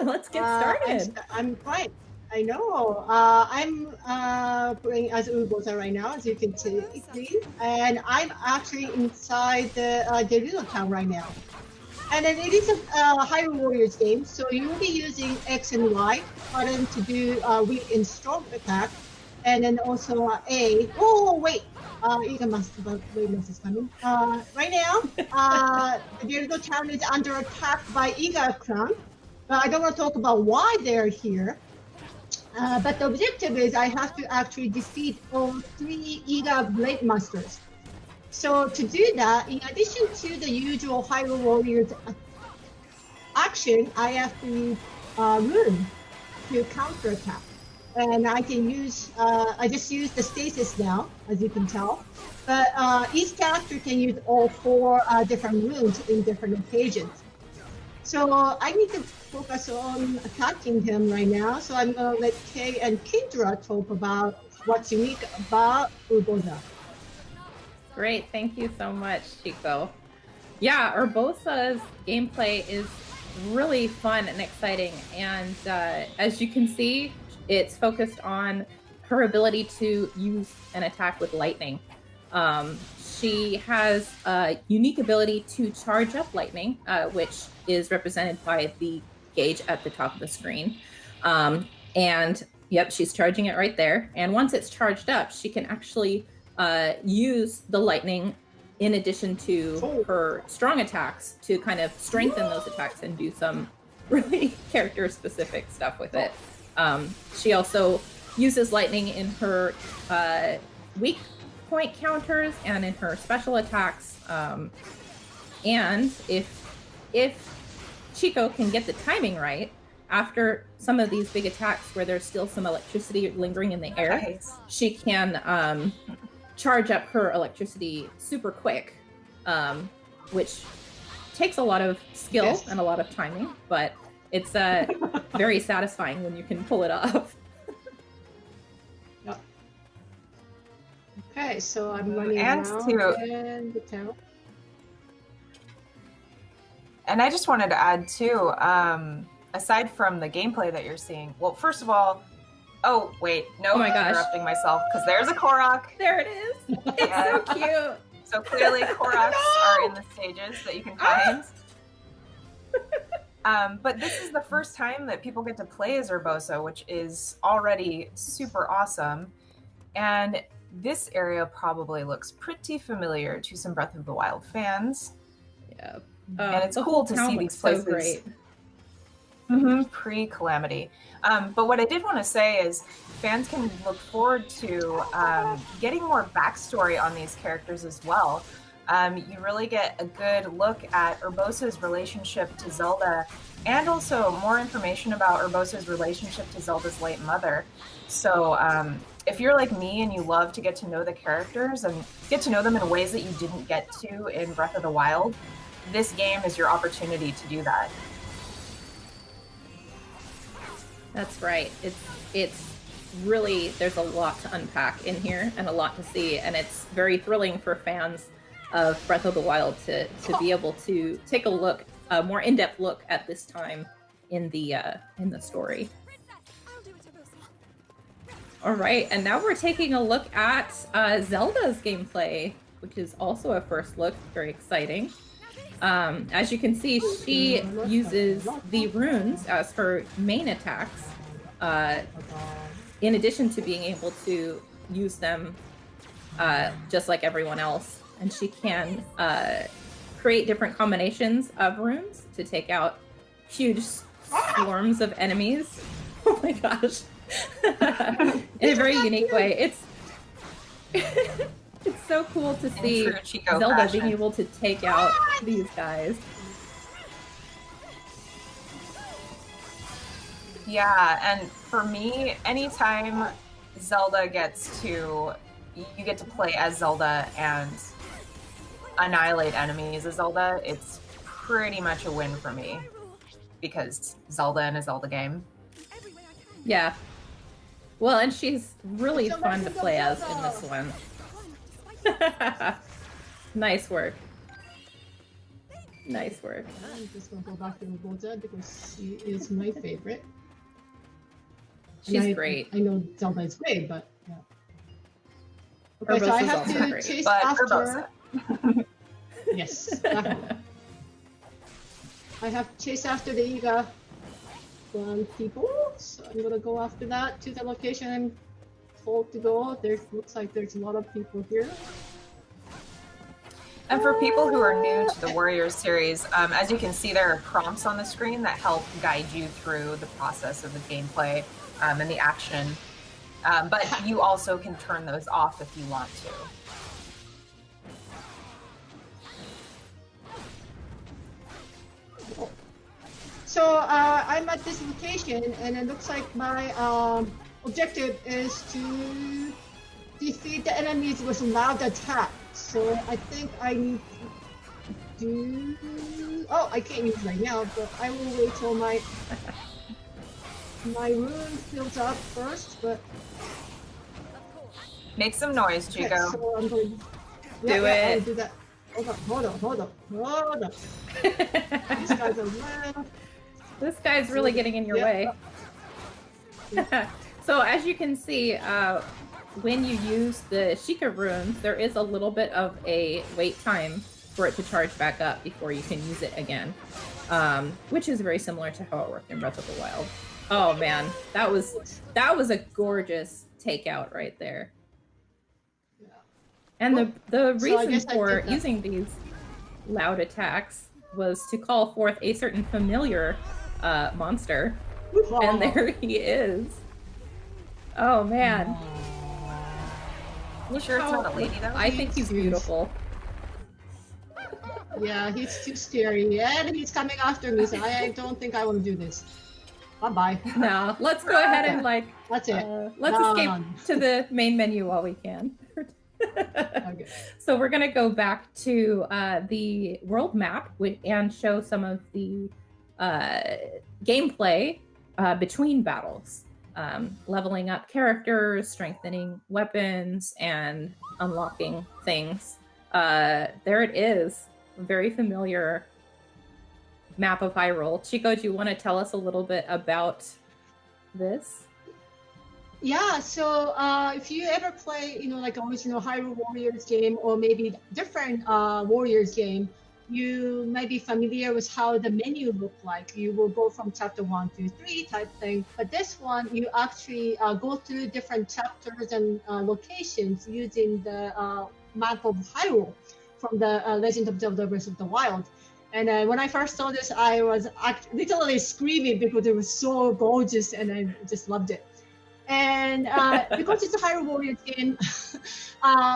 Let's get started. I'm fine. I know. I'm playing as Urbosa right now, as you can see, and I'm actually inside the Hyrule town right now. And then it is a Hyrule Warriors game, so you will be using X and Y button to do weak and strong attack, and then also A. Oh wait, Iga must is coming. Right now, the Hyrule town is under attack by Iga clan. I don't want to talk about why they're here. But the objective is I have to actually defeat all 3 Iga Blade Masters. So to do that, in addition to the usual Hyrule Warriors action, I have to use Rune to counterattack. And I can use, I just use the stasis now, as you can tell. But each character can use all 4 different runes in different occasions. So I need to focus on attacking him right now. So I'm gonna let Kay and Kindra talk about what's unique about Urbosa. Great, thank you so much, Chico. Yeah, Urbosa's gameplay is really fun and exciting, and as you can see, it's focused on her ability to use an attack with lightning. She has a unique ability to charge up lightning, which is represented by the gauge at the top of the screen. And yep, she's charging it right there. And once it's charged up, she can actually use the lightning in addition to her strong attacks to kind of strengthen those attacks and do some really character-specific stuff with it. She also uses lightning in her weak point counters and in her special attacks. And if Chico can get the timing right, after some of these big attacks where there's still some electricity lingering in the air, she can charge up her electricity super quick, which takes a lot of skill and a lot of timing, but it's very satisfying when you can pull it off. Okay, so I'm running around in the town. And I just wanted to add too, aside from the gameplay that you're seeing, well, first of all, oh wait, no, oh my gosh, interrupting myself because there's a Korok. There it is. It's so cute. So clearly, Koroks are in the stages that you can find. But this is the first time that people get to play as Urbosa, which is already super awesome. And this area probably looks pretty familiar to some Breath of the Wild fans. Yeah. And it's cool to see these places. So great. Pre-Calamity. But what I did want to say is fans can look forward to getting more backstory on these characters as well. You really get a good look at Urbosa's relationship to Zelda, and also more information about Urbosa's relationship to Zelda's late mother. So if you're like me and you love to get to know the characters and get to know them in ways that you didn't get to in Breath of the Wild, this game is your opportunity to do that. That's right. It's really, there's a lot to unpack in here and a lot to see, and it's very thrilling for fans of Breath of the Wild to be able to take a look, a more in-depth look at this time in the story. All right, and now we're taking a look at Zelda's gameplay, which is also a first look, very exciting. As you can see, she uses the runes as her main attacks, in addition to being able to use them just like everyone else. And she can create different combinations of runes to take out huge swarms of enemies. Oh my gosh. In a very unique way. It's so cool to see Zelda being able to take out these guys. Yeah, and for me, anytime Zelda gets to, you get to play as Zelda and annihilate enemies as Zelda, it's pretty much a win for me, because Zelda in a Zelda game. Yeah. Well, and she's really fun to play as in this one. Nice work. Nice work. I'm just gonna go back to Urbosa because she is my favorite. She's great. I know Zelda is great, but yeah. Okay, so I Urbosa's have also to great. chase But after. Urbosa. Yes, definitely. I have to chase after the Iga one people, so I'm gonna go after that to the location I'm told to go. There looks like there's a lot of people here. And for people who are new to the Warriors series, as you can see, there are prompts on the screen that help guide you through the process of the gameplay and the action. But you also can turn those off if you want to. So I'm at this location, and it looks like my objective is to defeat the enemies with loud attack. So I think I need to do. Oh, I can't use right now, but I will wait till my rune fills up first. But Make some noise, okay, Chico. so I'm going. Do I'll it. do that. Hold on. These guys are well. This guy's really getting in your way. So as you can see, when you use the Sheikah runes, there is a little bit of a wait time for it to charge back up before you can use it again, which is very similar to how it worked in Breath of the Wild. Oh man, that was a gorgeous takeout right there. And the reason for using these loud attacks was to call forth a certain familiar monster, and there he is. Oh man. You sure it's not a lady though? I think he's beautiful. Yeah, he's too scary, and he's coming after me, so I don't think I want to do this. Bye-bye. No, let's go ahead and That's it. let's escape to the main menu while we can. Okay. So we're gonna go back to the world map and show some of the gameplay between battles. Leveling up characters, strengthening weapons, and unlocking things. There it is. A very familiar map of Hyrule. Chico, do you want to tell us a little bit about this? Yeah, so if you ever play, like original Hyrule Warriors game, or maybe different Warriors game, you might be familiar with how the menu look like. You will go from chapter 1 to 3 type thing, but this one you actually go through different chapters and locations using the map of Hyrule from the Legend of Zelda Breath of the Wild. And when I first saw this, I was literally screaming because it was so gorgeous, and I just loved it. And because it's a Hyrule Warriors game,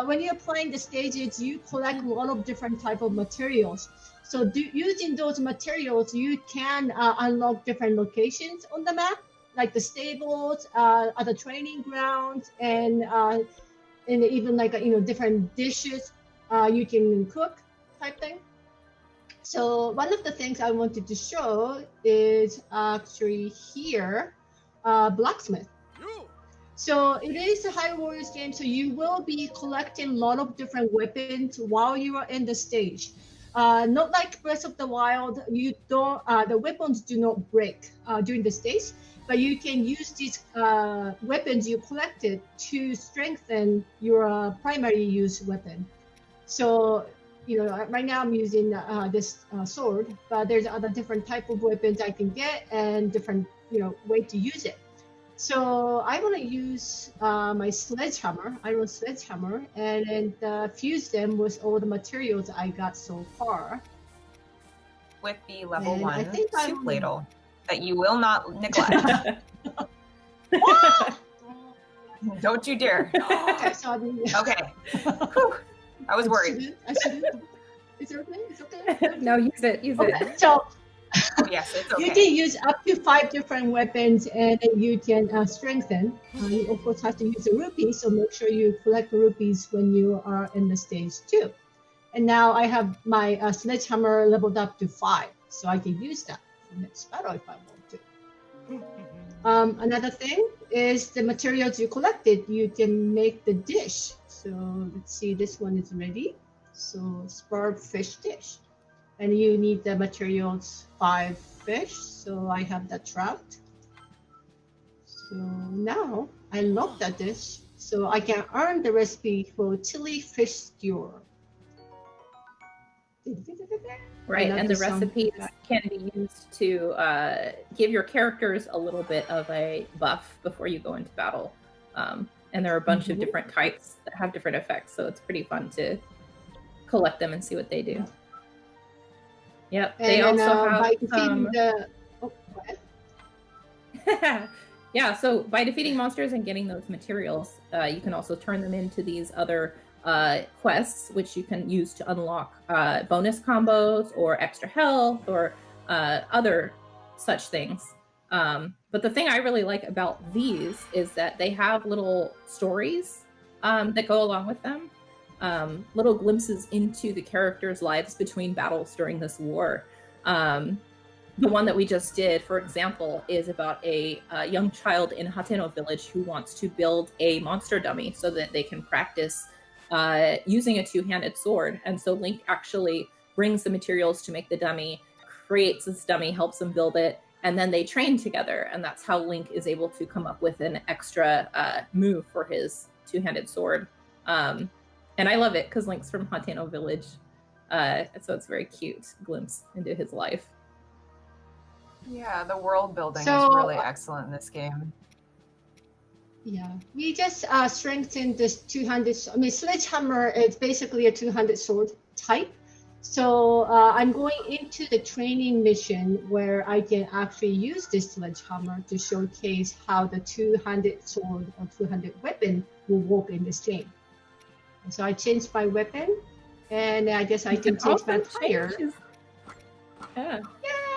when you're playing the stages, you collect a lot of different type of materials. So using those materials, you can unlock different locations on the map, like the stables, other training grounds, and even like different dishes you can cook type thing. So one of the things I wanted to show is actually here, blacksmith. So it is a Hyrule Warriors game, so you will be collecting a lot of different weapons while you are in the stage. Not like Breath of the Wild, you don't. The weapons do not break during the stage, but you can use these weapons you collected to strengthen your primary use weapon. So right now I'm using this sword, but there's other different type of weapons I can get and different way to use it. So I want to use my sledgehammer, iron sledgehammer, and fuse them with all the materials I got so far. With the level And 1 soup I'm- ladle that you will not neglect. Don't you dare. Okay, so Okay. Whew. I was worried. I shouldn't. It's okay. It's okay. No, use it. Okay, so Oh, yes, it's okay. you can use up to 5 different weapons, and then you can strengthen. You of course have to use the rupees, so make sure you collect the rupees when you are in the stage 2. And now I have my sledgehammer leveled up to 5, so I can use that for next battle if I want to. Another thing is the materials you collected. You can make the dish. So let's see, this one is ready. So spurred fish dish. and you need the materials 5 fish. So I have that trout. So now I love that dish. So I can earn the recipe for chili fish stew. Right, love and the the sound recipes effect. can be used to give your characters a little bit of a buff before you go into battle. And there are a bunch of different types that have different effects, so it's pretty fun to collect them and see what they do. Yep, And they then, also have by defeating the go ahead. yeah, so by defeating monsters and getting those materials, you can also turn them into these other quests, which you can use to unlock bonus combos or extra health or other such things. But the thing I really like about these is that they have little stories that go along with them, little glimpses into the characters' lives between battles during this war. The one that we just did, for example, is about a young child in Hateno village who wants to build a monster dummy so that they can practice using a two-handed sword. And so Link actually brings the materials to make the dummy, creates this dummy, helps them build it, and then they train together. And that's how Link is able to come up with an extra move for his two-handed sword. And I love it because Link's from Hateno village. So it's a very cute glimpse into his life. Yeah, the world building So- is really excellent in this game. Yeah, we just strengthened this two-handed. I mean, sledgehammer is basically a two-handed sword type. So I'm going into the training mission where I can actually use this sledgehammer to showcase how the two-handed sword or two-handed weapon will work in this game. And so I changed my weapon, and I guess I can change my tire.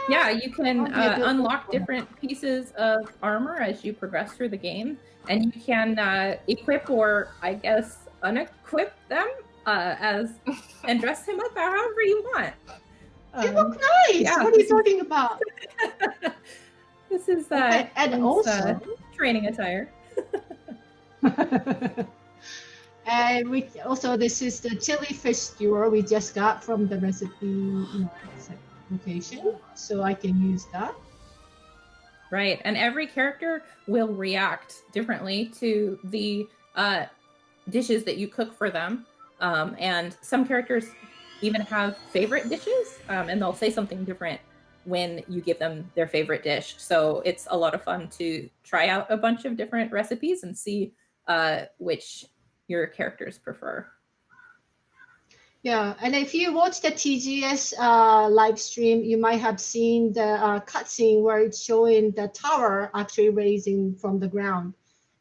Yeah, you can Oh, yeah, unlock different pieces of armor as you progress through the game, and you can equip or, I guess, unequip them and dress him up however you want. They look nice. yeah, What are you talking about? This is Okay, and Link's, also- training attire. And we also, this is the chili fish stew we just got from the recipe location, so I can use that. Right, and every character will react differently to the dishes that you cook for them. And some characters even have favorite dishes, and they'll say something different when you give them their favorite dish. So it's a lot of fun to try out a bunch of different recipes and see which your characters prefer. Yeah, and if you watch the TGS live stream, you might have seen the cutscene where it's showing the tower actually raising from the ground.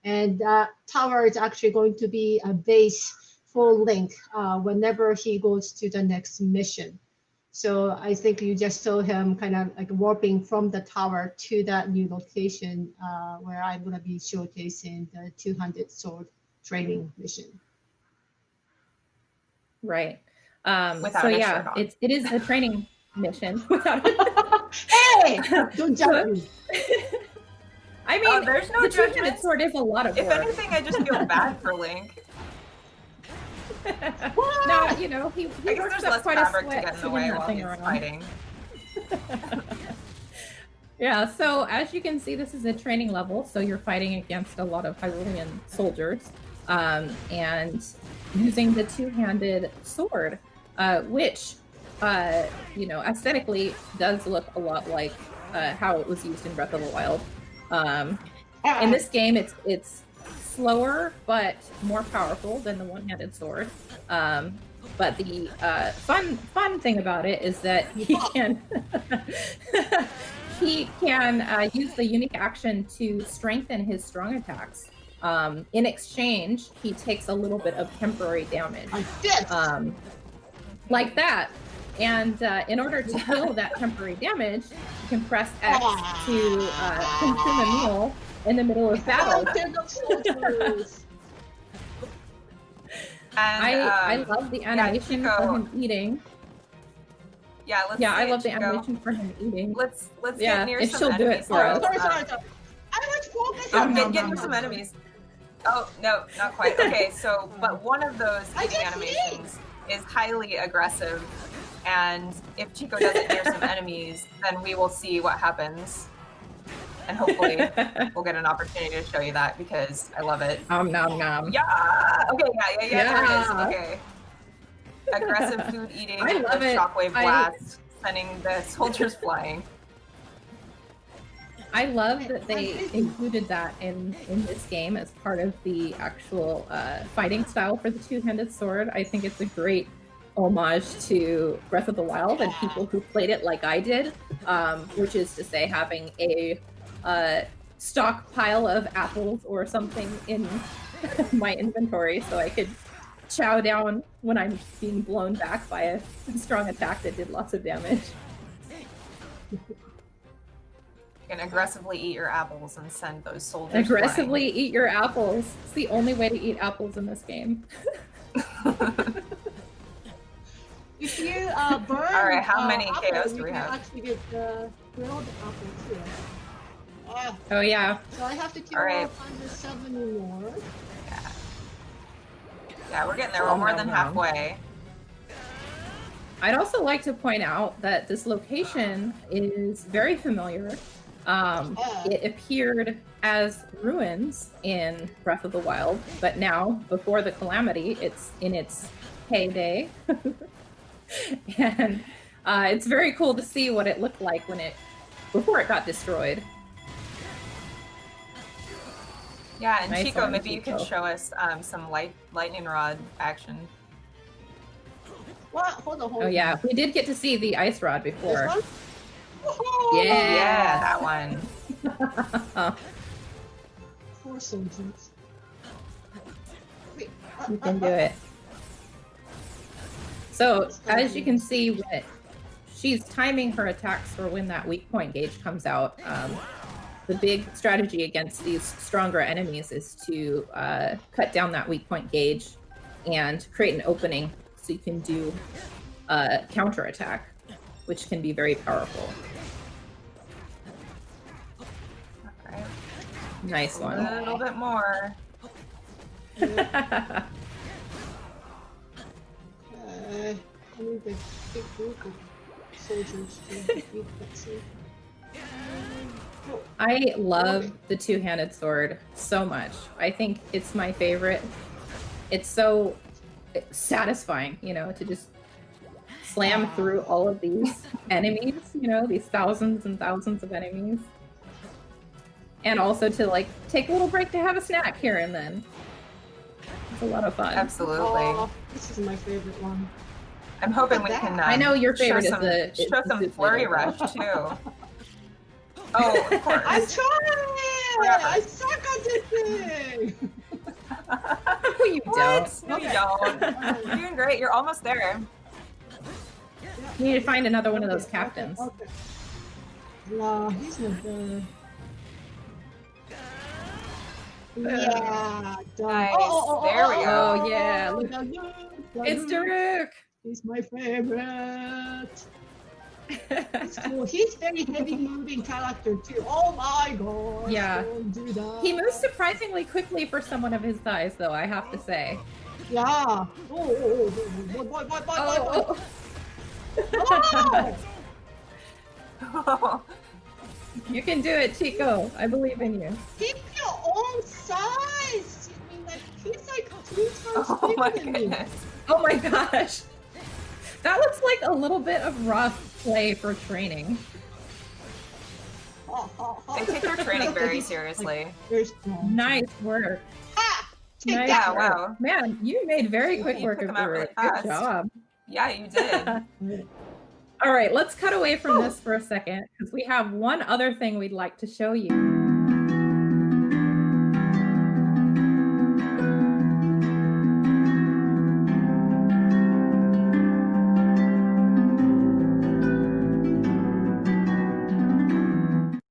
And that tower is actually going to be a base for Link whenever he goes to the next mission. So I think you just saw him kind of like warping from the tower to that new location where I'm going to be showcasing the 200 sword training mission. Right. Without so a yeah, shirt on. it is a training mission. Without Hey, don't judge me. I mean, there's no the two-handed judgment. sword is a lot of If work. anything, I just feel bad for Link. No, you know, he I guess works there's up less quite a fabric to sweat get in the to way get that while thing he's around. fighting. Yeah, so as you can see, this is a training level, so you're fighting against a lot of Hyrulean soldiers, and using the two-handed sword, which, you know, aesthetically does look a lot like how it was used in Breath of the Wild. In this game, it's slower but more powerful than the one-handed sword. But the fun thing about it is that he can use the unique action to strengthen his strong attacks. In exchange, he takes a little bit of temporary damage, Like this. like that. And in order to heal that temporary damage, you can press X to consume a meal in the middle of battle. They're the soldiers. And, I love the animation Chico- for him eating. Yeah, let's Yeah, I see love it, the Chico. animation for him eating. Let's Yeah, get near if some she'll do it enemies. for Oh, us. sorry. I was focusing. Oh, no, get no, near no, some no. enemies. Oh, no, not quite. Okay, so, but one of those I eating just animations is highly aggressive And if Chico does it near some enemies, then we will see what happens. And hopefully we'll get an opportunity to show you that because I love it. Nom nom nom. Yeah! Okay, yeah, there it is. Yeah. Okay. Aggressive food eating, I love the it. shockwave blast, sending the soldiers flying. I love that they included that in this game as part of the actual fighting style for the two-handed sword. I think it's a great homage to Breath of the Wild and people who played it like I did, which is to say having a stockpile of apples or something in my inventory so I could chow down when I'm being blown back by a strong attack that did lots of damage. You can aggressively eat your apples and send those soldiers Aggressively eat your apples. It's the only way to eat apples in this game. If you burn Alright, how many apples, KOs do we you have? can actually get grilled apples here. Oh yeah. So I have to kill Alright. 170 more. Yeah, we're getting there. We're more than halfway. I'd also like to point out that this location is very familiar. It appeared as ruins in Breath of the Wild, but now, before the calamity, it's in its heyday. And it's very cool to see what it looked like before it got destroyed. Yeah, and Nice Chico, one, maybe you can Chico. show us some lightning rod action. What? Hold on. Oh yeah, we did get to see the ice rod This before. one? Oh, Yeah. that one. Poor soldiers. Wait, You can do it. So, as you can see, she's timing her attacks for when that weak point gauge comes out. The big strategy against these stronger enemies is to cut down that weak point gauge and create an opening so you can do a counterattack, which can be very powerful. Alright, Nice a one. little bit more. I need a big group of soldiers to beat that scene. I love the two-handed sword so much. I think it's my favorite. It's so satisfying, to just slam through all of these enemies, these thousands and thousands of enemies. And also to take a little break to have a snack here and then. It's a lot of fun. Absolutely. Oh, this is my favorite one. I'm hoping we can. I know your favorite show some is flurry the rush too. Oh, of course. I'm trying! Forever. I suck at this thing! No, you What? don't. No, you don't. You're doing great. You're almost there. You need to find another one of those captains. Okay. No, he's not there. Yeah, done. Nice. There we go. Oh, yeah, look. It's Daruk! He's my favorite. It's cool. He's very heavy moving character too. Oh my god. Yeah. Don't do that. He moves surprisingly quickly for someone of his size, though, I have to say. Yeah. Oh, Oh, oh. you can do it, Chico. I believe in you. Keep your own size. I mean, he's like 2 times Oh my bigger than me. goodness. Oh my gosh. That looks like a little bit of rough play for training. They take their training very seriously. Very strong. Nice work. Ah, take Nice Yeah, work. wow. Man, you made very quick You work took of them out the really Good fast. job. Yeah, you did. that. All right, let's cut away from this for a second because we have one other thing we'd like to show you.